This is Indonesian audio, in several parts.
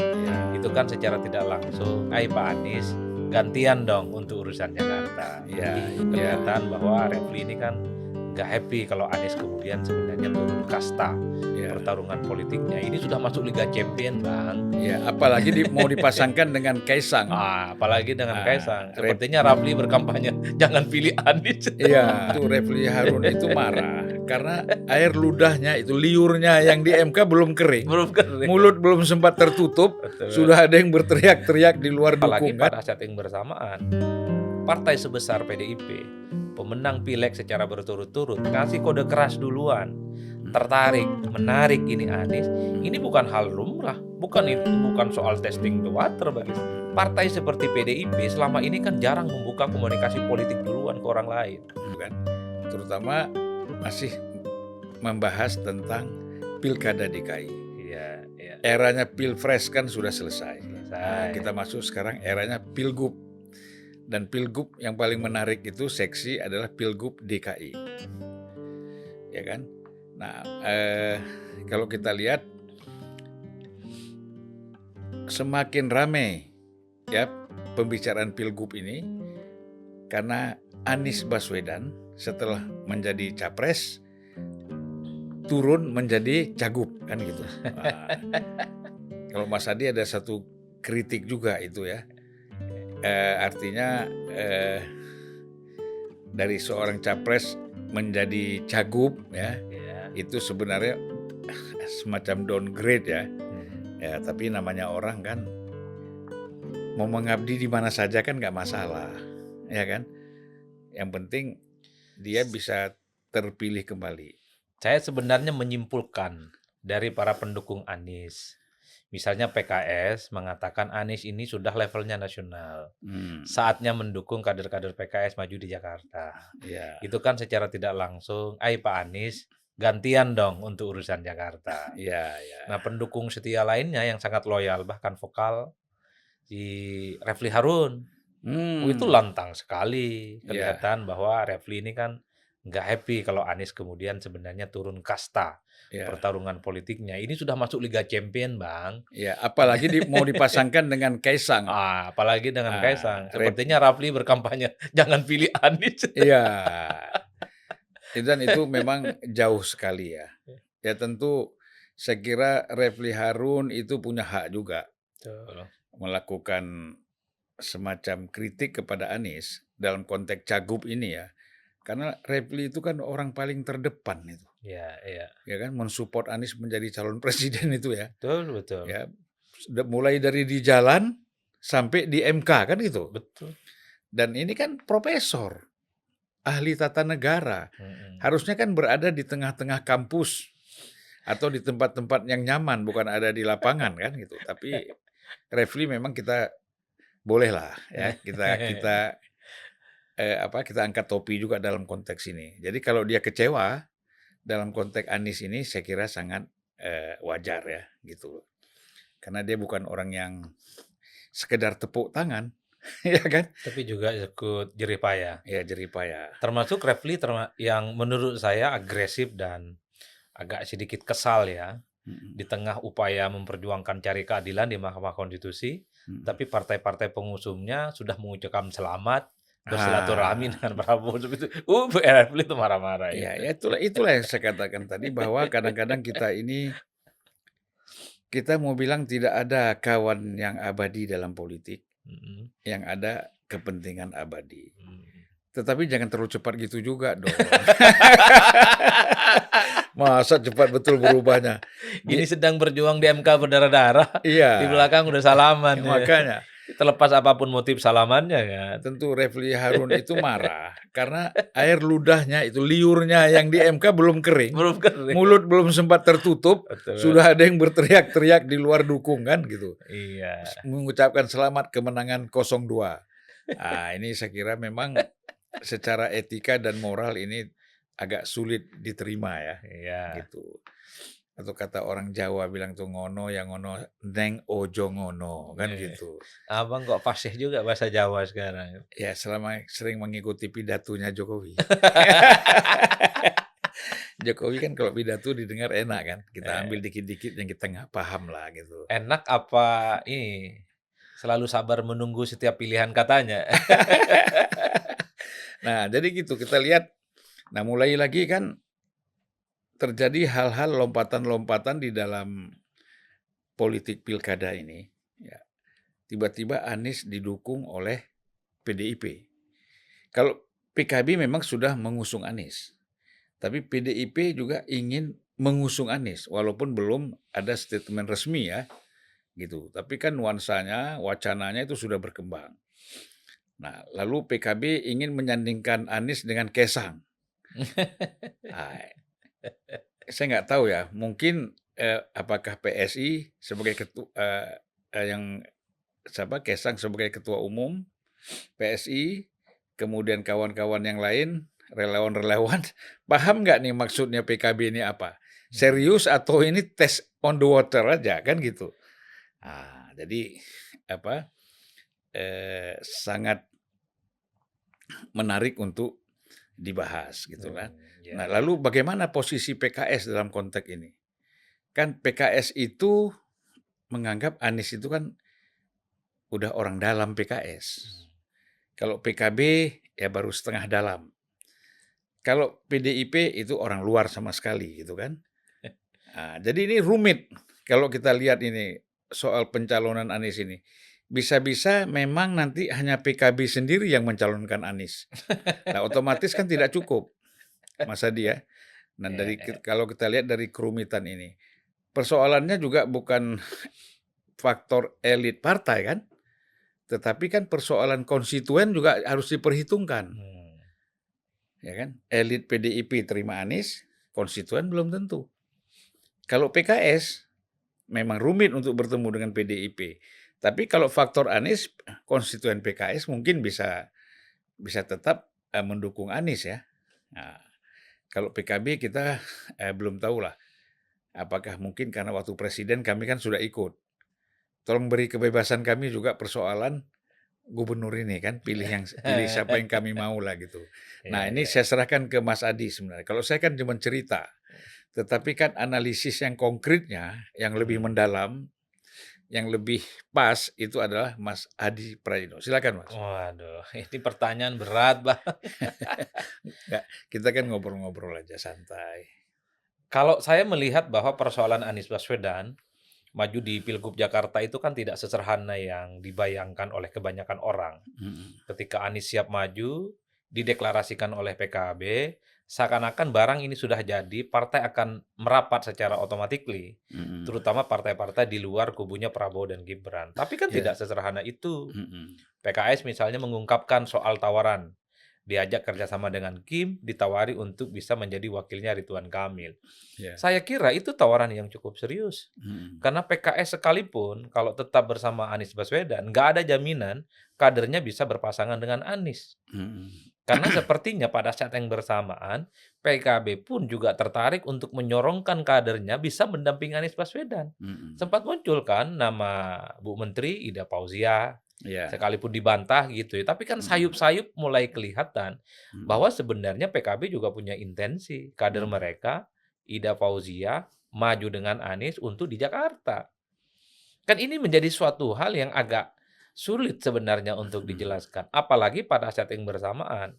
Ya, itu kan secara tidak langsung, Pak Anies, gantian dong untuk urusan Jakarta. Ya, ya, Kelihatan bahwa Refli ini kan nggak happy kalau Anies kemudian sebenarnya turun kasta ya, pertarungan politiknya. Ini sudah masuk Liga Champion, Bang. ya. Apalagi mau dipasangkan dengan Kaisang. Apalagi dengan Kaisang. Rep, Sepertinya Rafli berkampanye, jangan pilih Anies. Iya, itu Refli Harun itu marah karena air ludahnya itu liurnya yang di MK belum kering. Belum kering. Mulut belum sempat tertutup, Betul. sudah ada yang berteriak-teriak di luar Apalagi dukungan. pada saat yang bersamaan, partai sebesar PDIP, pemenang pileg secara berturut-turut, kasih kode keras duluan, tertarik, menarik ini Anies. Ini bukan hal lumrah, bukan soal testing the water bagi partai seperti PDIP. Selama ini kan jarang membuka komunikasi politik duluan ke orang lain, Kan? Terutama masih membahas tentang pilkada DKI. Iya, iya. Eranya pilpres kan sudah selesai. Selesai. Kita masuk sekarang eranya pilgub. Dan pilgub yang paling menarik itu seksi adalah pilgub DKI. Ya kan? Nah, kalau kita lihat semakin ramai ya pembicaraan pilgub ini karena Anies Baswedan setelah menjadi capres turun menjadi cagup kan gitu. Kalau Mas Adi ada satu kritik juga itu ya. Artinya dari seorang capres menjadi cagup ya, itu sebenarnya semacam downgrade ya. Ya, tapi namanya orang kan mau mengabdi di mana saja kan nggak masalah, ya kan? Yang penting dia bisa terpilih kembali. Saya sebenarnya menyimpulkan dari para pendukung Anies, misalnya PKS mengatakan Anies ini sudah levelnya nasional, saatnya mendukung kader-kader PKS maju di Jakarta. Ya. Itu kan secara tidak langsung, Pak Anies, gantian dong untuk urusan Jakarta. Ya, ya. Nah, pendukung setia lainnya yang sangat loyal, bahkan vokal, di Refli Harun, itu lantang sekali. Kelihatan bahwa Refli ini kan nggak happy kalau Anies kemudian sebenarnya turun kasta pertarungan politiknya. Ini sudah masuk Liga Champion, Bang. Ya, apalagi mau dipasangkan dengan Kaisang. Apalagi dengan Kaisang. Sepertinya Rafli berkampanye, jangan pilih Anies. Iya. Dan itu memang jauh sekali ya. Ya tentu saya kira Refli Harun itu punya hak juga melakukan semacam kritik kepada Anies dalam konteks cagup ini ya. Karena Refli itu kan orang paling terdepan itu. Iya. Ya kan, mensupport Anies menjadi calon presiden itu ya. Betul. Ya, mulai dari di jalan sampai di MK kan gitu. Betul. Dan ini kan profesor, ahli tata negara. Harusnya kan berada di tengah-tengah kampus atau di tempat-tempat yang nyaman, bukan ada di lapangan kan gitu. Tapi Refli memang kita bolehlah ya, kita angkat topi juga dalam konteks ini. Jadi kalau dia kecewa dalam konteks Anies ini, saya kira sangat wajar ya gitu. Karena dia bukan orang yang sekedar tepuk tangan, ya kan? Tapi juga ikut jerih payah. Ya, jerih payah. Termasuk Refli yang menurut saya agresif dan agak sedikit kesal ya. Di tengah upaya memperjuangkan cari keadilan di Mahkamah Konstitusi, tapi partai-partai pengusungnya sudah mengucapkan selamat bersilaturahmi dengan Prabowo. Refli itu marah-marah. Ya, itulah yang saya katakan tadi bahwa kadang-kadang kita mau bilang tidak ada kawan yang abadi dalam politik, yang ada kepentingan abadi. Tetapi jangan terlalu cepat gitu juga dong. Masa cepat betul berubahnya. Ini sedang berjuang di MK berdarah-darah. Iya. Di belakang udah salaman. Makanya. Terlepas apapun motif salamannya kan. Tentu Refli Harun itu marah karena air ludahnya itu liurnya yang di MK belum kering. Mulut belum sempat tertutup, sudah ada yang berteriak-teriak di luar dukungan gitu. Iya. Mengucapkan selamat kemenangan 02. Nah, ini saya kira memang secara etika dan moral ini agak sulit diterima ya. Iya. Gitu. Atau kata orang Jawa bilang tuh ngono yang ngono neng ojo ngono kan gitu. Abang kok fasih juga bahasa Jawa sekarang. Ya selama sering mengikuti pidatonya Jokowi. Jokowi kan kalau pidato didengar enak kan, kita Eh, ambil dikit-dikit yang kita nggak paham lah gitu. enak apa ini, selalu sabar menunggu setiap pilihan katanya? Nah, jadi gitu kita lihat, nah mulai lagi kan terjadi hal-hal lompatan-lompatan di dalam politik pilkada ini, ya. Tiba-tiba Anies didukung oleh PDIP. Kalau PKB memang sudah mengusung Anies, tapi PDIP juga ingin mengusung Anies, walaupun belum ada statement resmi ya, gitu. Tapi kan nuansanya, wacananya itu sudah berkembang. Nah, lalu PKB ingin menyandingkan Anies dengan Kaisang. Ah, saya nggak tahu ya, mungkin apakah PSI sebagai yang siapa Kaisang sebagai ketua umum PSI, kemudian kawan-kawan yang lain, relawan-relawan, paham nggak nih maksudnya PKB ini apa? Serius atau ini tes on the water aja kan gitu. Jadi apa? Sangat menarik untuk dibahas gitu kan. Ya Nah, ya. lalu bagaimana posisi PKS dalam konteks ini? Kan PKS itu menganggap Anies itu kan udah orang dalam PKS. Kalau PKB ya baru setengah dalam. Kalau PDIP itu orang luar sama sekali gitu kan. Jadi ini rumit kalau kita lihat ini soal pencalonan Anies ini. Bisa-bisa memang nanti hanya PKB sendiri yang mencalonkan Anies. Nah, otomatis kan tidak cukup, Mas Hadi ya. Nah, Ya ya. kalau kita lihat dari kerumitan ini, persoalannya juga bukan faktor elit partai kan, tetapi kan persoalan konstituen juga harus diperhitungkan, Mmm. ya kan? Elit PDIP terima Anies, konstituen belum tentu. Kalau PKS memang rumit untuk bertemu dengan PDIP, tapi kalau faktor Anies, konstituen PKS mungkin bisa bisa tetap mendukung Anies ya. Nah, kalau PKB kita belum tahulah. Apakah mungkin karena waktu presiden kami kan sudah ikut. Tolong beri kebebasan kami juga persoalan gubernur ini kan, pilih siapa yang kami mau lah gitu. Iya Nah, ini iya. saya serahkan ke Mas Adi sebenarnya. Kalau saya kan cuma cerita, tetapi kan analisis yang konkretnya, yang lebih Mmm. mendalam, yang lebih pas itu adalah Mas Adi Prayitno. Silakan Mas. Waduh, ini pertanyaan berat, Bang. Enggak, kita kan ngobrol-ngobrol aja santai. Kalau saya melihat bahwa persoalan Anies Baswedan maju di Pilgub Jakarta itu kan tidak sesederhana yang dibayangkan oleh kebanyakan orang. Mhm, Ketika Anies siap maju, dideklarasikan oleh PKB, seakan-akan barang ini sudah jadi, partai akan merapat secara automatically, mhm. terutama partai-partai di luar kubunya Prabowo dan Gibran. Tapi kan Iya, tidak sesederhana itu. mhm, PKS misalnya mengungkapkan soal tawaran, diajak kerjasama dengan Kim, ditawari untuk bisa menjadi wakilnya Ridwan Kamil. iya, Saya kira itu tawaran yang cukup serius. mhm, Karena PKS sekalipun kalau tetap bersama Anies Baswedan, nggak ada jaminan kadernya bisa berpasangan dengan Anies. mhm, Karena sepertinya pada saat yang bersamaan, PKB pun juga tertarik untuk menyorongkan kadernya bisa mendampingi Anies Baswedan. mhm. Sempat muncul kan nama Bu Menteri Ida Fauzia, Iya, sekalipun dibantah gitu ya, tapi kan mhm, sayup-sayup mulai kelihatan mhm, bahwa sebenarnya PKB juga punya intensi kader mhm, mereka, Ida Fauzia, maju dengan Anies untuk di Jakarta. Kan ini menjadi suatu hal yang agak sulit sebenarnya untuk mhm, dijelaskan, apalagi pada saat yang bersamaan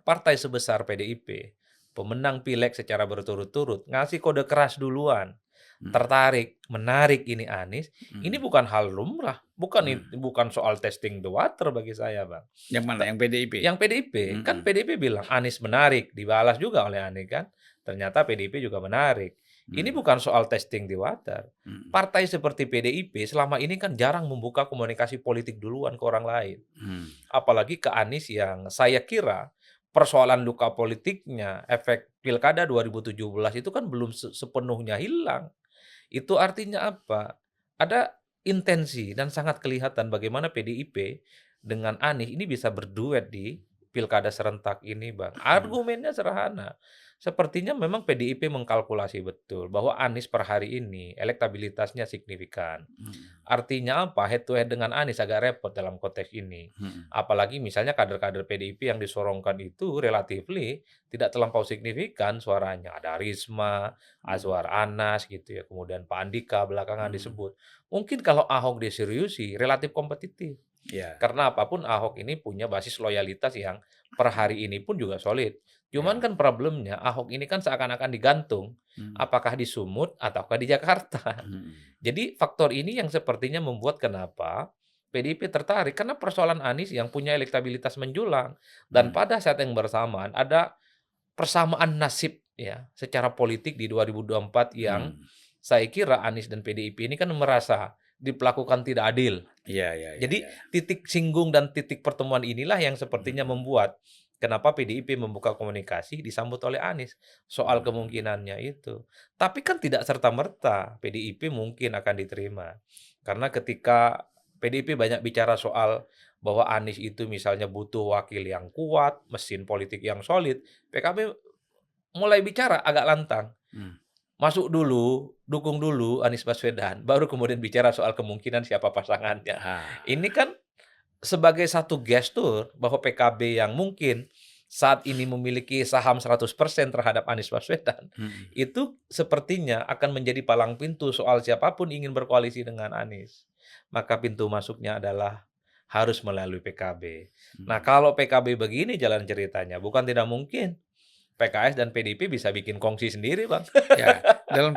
partai sebesar PDIP, pemenang pileg secara berturut-turut, ngasih kode keras duluan, mhm, tertarik, menarik ini Anies, ini mhm, bukan hal lumrah, mhm. bukan soal testing the water bagi saya, Bang. Yang mana? Te Yang PDIP? yang PDIP, kan Mhm, PDIP bilang, "Anies menarik," dibalas juga oleh Anies kan, ternyata PDIP juga menarik. Ini mhm, bukan soal testing the water. mhm, Partai seperti PDIP selama ini kan jarang membuka komunikasi politik duluan ke orang lain. mhm, Apalagi ke Anies yang saya kira persoalan luka politiknya, efek pilkada 2017 itu kan belum sepenuhnya hilang. Itu artinya apa? Ada intensi dan sangat kelihatan bagaimana PDIP dengan Anies ini bisa berduet di pilkada serentak ini, Bang. Hmm. Argumennya sederhana. Sepertinya memang PDIP mengkalkulasi betul bahwa Anies per hari ini elektabilitasnya signifikan. Hmm. Artinya apa? Head to head dengan Anies agak repot dalam konteks ini. Hmm. Apalagi misalnya kader-kader PDIP yang disorongkan itu relatifly tidak terlampau signifikan suaranya. Ada Risma, Hmm. Azwar Anas gitu ya, kemudian Pak Andika belakangan Hmm. disebut. Mungkin kalau Ahok diseriusi relatif kompetitif. Ya, Karena apapun Ahok ini punya basis loyalitas yang per hari ini pun juga solid. Cuman ya. kan problemnya Ahok ini kan seakan-akan digantung Hmm. apakah di Sumut ataukah di Jakarta. Hmm. Jadi faktor ini yang sepertinya membuat kenapa PDIP tertarik karena persoalan Anies yang punya elektabilitas menjulang dan Hmm. pada saat yang bersamaan ada persamaan nasib ya secara politik di 2024 yang Hmm. saya kira Anies dan PDIP ini kan merasa diperlakukan tidak adil. Ya, ya, ya, Jadi ya. titik singgung dan titik pertemuan inilah yang sepertinya Hmm. membuat kenapa PDIP membuka komunikasi disambut oleh Anies soal Hmm. kemungkinannya itu. Tapi kan tidak serta-merta PDIP mungkin akan diterima. Karena ketika PDIP banyak bicara soal bahwa Anies itu misalnya butuh wakil yang kuat, mesin politik yang solid, PKB mulai bicara agak lantang. Hmm. Masuk dulu, dukung dulu Anies Baswedan, baru kemudian bicara soal kemungkinan siapa pasangannya. Ah. Ini kan sebagai satu gestur bahwa PKB yang mungkin saat ini memiliki saham 100% terhadap Anies Baswedan, Hmm. itu sepertinya akan menjadi palang pintu soal siapapun ingin berkoalisi dengan Anies. Maka pintu masuknya adalah harus melalui PKB. Nah, Hmm. kalau PKB begini jalan ceritanya, bukan tidak mungkin PKS dan PDIP bisa bikin kongsi sendiri, Bang. Ya, dalam